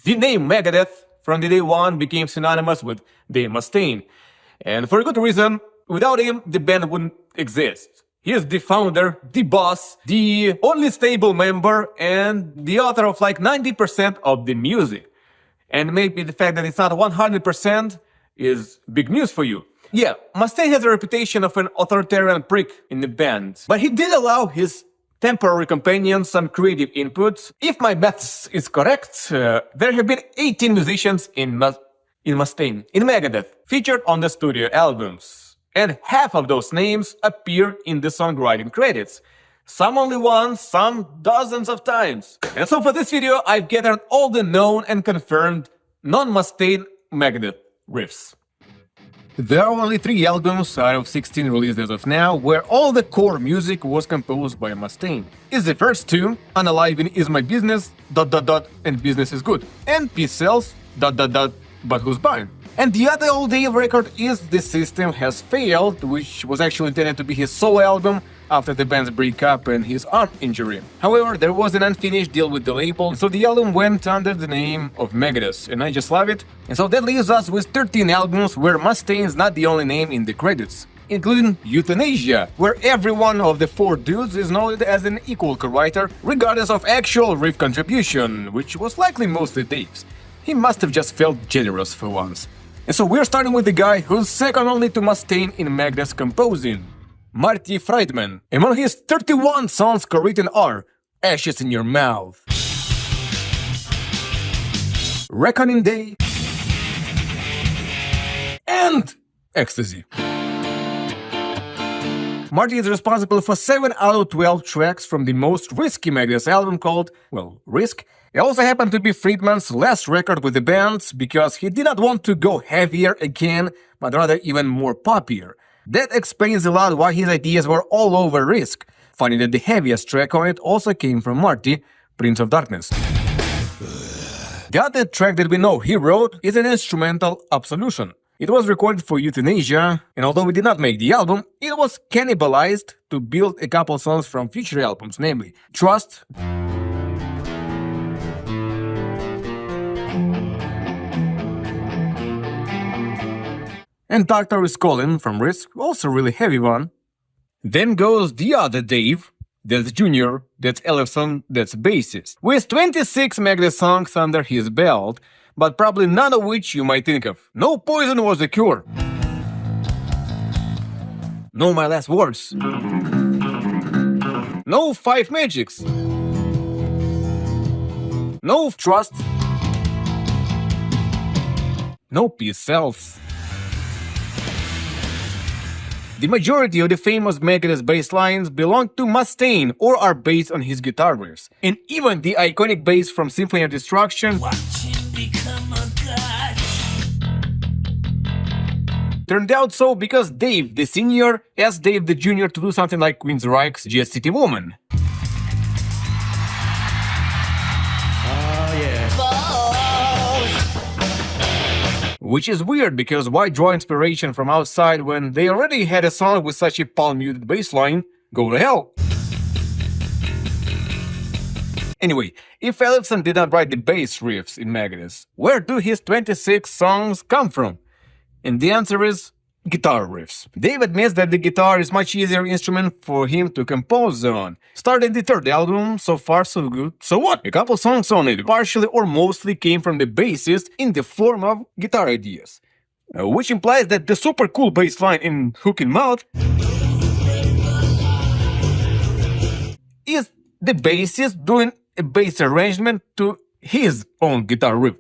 The name Megadeth from the day one became synonymous with Dave Mustaine. And for a good reason, without him, the band wouldn't exist. He is the founder, the boss, the only stable member, and the author of like 90% of the music. And maybe the fact that it's not 100% is big news for you. Yeah, Mustaine has a reputation of an authoritarian prick in the band, but he did allow his temporary companions some creative inputs. If my maths is correct, there have been 18 musicians in Megadeth, featured on the studio albums. And half of those names appear in the songwriting credits. Some only once, some dozens of times. And so for this video, I've gathered all the known and confirmed non-Mustaine Megadeth riffs. There are only 3 albums out of 16 released as of now, where all the core music was composed by Mustaine. It's the first 2, Unalive Is My Business, ... and Business Is Good, and Peace Sells, ... but who's buying? And the other old Dave record is The System Has Failed, which was actually intended to be his solo album after the band's breakup and his arm injury. However, there was an unfinished deal with the label, so the album went under the name of Megadeth, and I just love it. And so that leaves us with 13 albums where Mustaine is not the only name in the credits, including Euthanasia, where every one of the 4 dudes is noted as an equal co-writer, regardless of actual riff contribution, which was likely mostly Dave's. He must have just felt generous for once. And so we're starting with the guy who's second only to Mustaine in Megadeth's composing, Marty Friedman. Among his 31 songs co-written are Ashes in Your Mouth, Reckoning Day, and Ecstasy. Marty is responsible for 7 out of 12 tracks from the most risky Megadeth album called, well, Risk. It also happened to be Friedman's last record with the band because he did not want to go heavier again, but rather even more poppier. That explains a lot why his ideas were all over Risk. Funny that the heaviest track on it also came from Marty, Prince of Darkness. The other track that we know he wrote is an instrumental, Absolution. It was recorded for Euthanasia, and although we did not make the album, it was cannibalized to build a couple songs from future albums, namely Trust, and Doctor is Calling from Risk, also really heavy one. Then goes the other Dave, that's Junior, that's Ellefson, that's bassist, with 26 Megadeth songs under his belt, but probably none of which you might think of. No Poison Was the Cure, no My Last Words, no Five Magics, no Trust, no Peace Sells. The majority of the famous Megadeth bass lines belong to Mustaine or are based on his guitar riffs. And even the iconic bass from Symphony of Destruction turned out so because Dave the Senior asked Dave the Junior to do something like Queensryche's Jet City Woman. Which is weird, because why draw inspiration from outside when they already had a song with such a palm-muted bass line? Go to hell! Anyway, if Ellefson did not write the bass riffs in Megadeth, where do his 26 songs come from? And the answer is guitar riffs. Dave admits that the guitar is much easier instrument for him to compose on. Starting the 3rd album, so far so good. So what? A couple songs on it partially or mostly came from the bassist in the form of guitar ideas. Which implies that the super cool bass line in Hook in Mouth is the bassist doing a bass arrangement to his own guitar riff.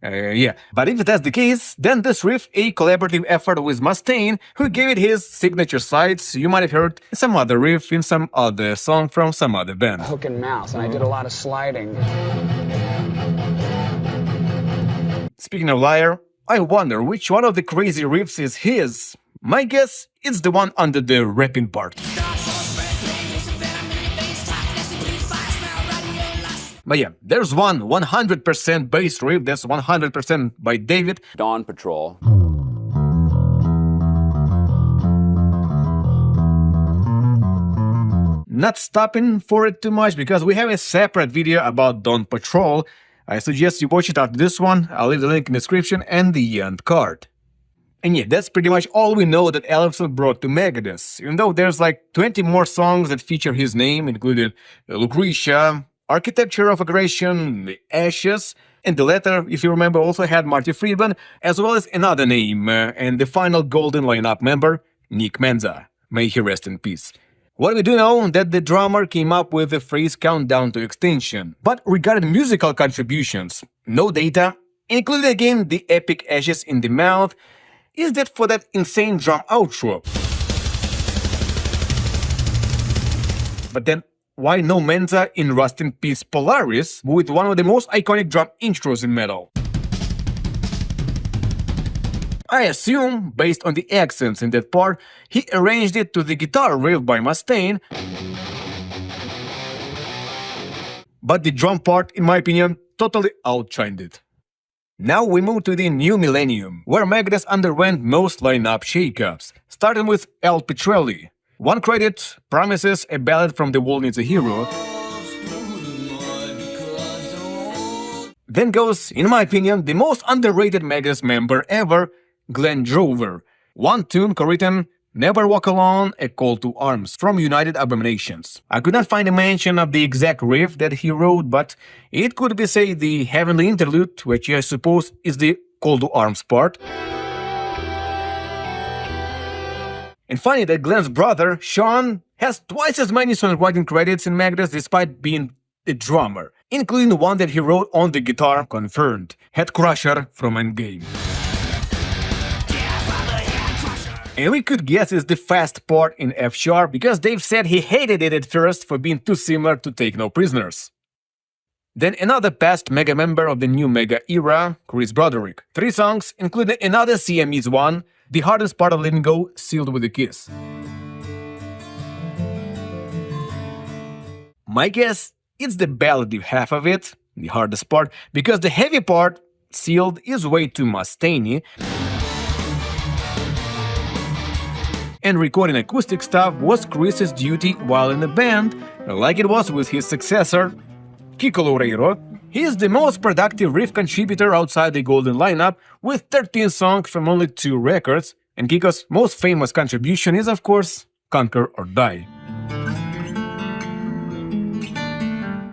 Yeah, but if that's the case, then this riff a collaborative effort with Mustaine, who gave it his signature sides. You might have heard some other riff in some other song from some other band. Hook and Mouse, and I did a lot of sliding. Speaking of Liar, I wonder which one of the crazy riffs is his. My guess, it's the one under the rapping part. But yeah, there's one 100% bass riff that's 100% by David. Dawn Patrol. Not stopping for it too much because we have a separate video about Dawn Patrol. I suggest you watch it after this one. I'll leave the link in the description and the end card. And yeah, that's pretty much all we know that Ellefson brought to Megadeth, even though there's like 20 more songs that feature his name, including Lucretia, Architecture of Aggression, The Ashes, and the letter, if you remember, also had Marty Friedman, as well as another name, and the final Golden lineup member, Nick Menza. May he rest in peace. What we do know that the drummer came up with the phrase countdown to extinction, but regarding musical contributions, no data, including again the epic Ashes in the Mouth. Is that for that insane drum outro? But then, why no Menza in Rust in Peace Polaris with one of the most iconic drum intros in metal? I assume, based on the accents in that part, he arranged it to the guitar riff by Mustaine. But the drum part, in my opinion, totally outshined it. Now we move to the new millennium, where Megadeth underwent most lineup shakeups, starting with El Pitrelli. One credit promises a ballad from The World Needs a Hero. Then goes, in my opinion, the most underrated Megadeth member ever, Glen Drover. One tune co-written, Never Walk Alone, A Call to Arms, from United Abominations. I could not find a mention of the exact riff that he wrote, but it could be, say, the Heavenly Interlude, which I suppose is the Call to Arms part. And funny that Glen's brother, Shawn, has twice as many songwriting credits in Megadeth despite being the drummer, including one that he wrote on the guitar, confirmed, Head Crusher from Endgame. And we could guess it's the fast part in F-sharp, because Dave said he hated it at first for being too similar to Take No Prisoners. Then another past Mega member of the new Mega era, Broderick. 3 songs, including another CME's one, the hardest part of Letting Go, Sealed with a Kiss. My guess, it's the ballady half of it, the hardest part, because the heavy part, Sealed, is way too Mustaine. And recording acoustic stuff was Chris's duty while in the band, like it was with his successor, Kiko Loureiro. He is the most productive riff contributor outside the Golden lineup, with 13 songs from only 2 records, and Kiko's most famous contribution is, of course, Conquer or Die.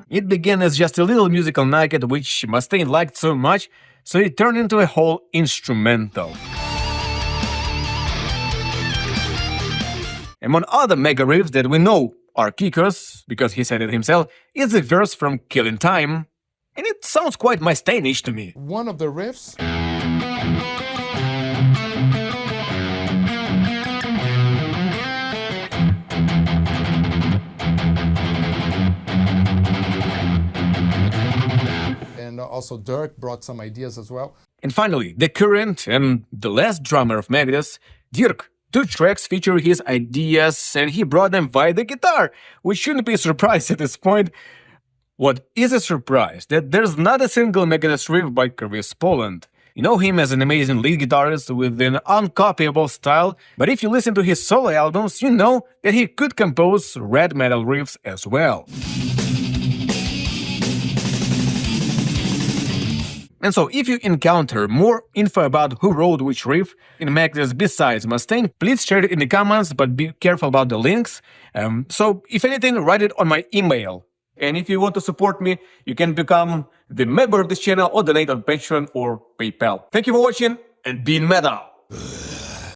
It began as just a little musical nugget which Mustaine liked so much, so it turned into a whole instrumental. Among other mega riffs that we know are Kiko's, because he said it himself, is a verse from Killing Time, and it sounds quite Mustaine-ish to me. One of the riffs. And also Dirk brought some ideas as well. And finally, the current and the last drummer of Megadeth, Dirk. 2 tracks feature his ideas, and he brought them via the guitar, which shouldn't be a surprise at this point. What is a surprise, that there's not a single Megadeth riff by Chris Poland. You know him as an amazing lead guitarist with an uncopyable style, but if you listen to his solo albums, you know that he could compose red metal riffs as well. And so, if you encounter more info about who wrote which riff in Megadeth besides Mustaine, please share it in the comments, but be careful about the links. So, if anything, write it on my email. And if you want to support me, you can become the member of this channel or donate on Patreon or PayPal. Thank you for watching, and be in metal!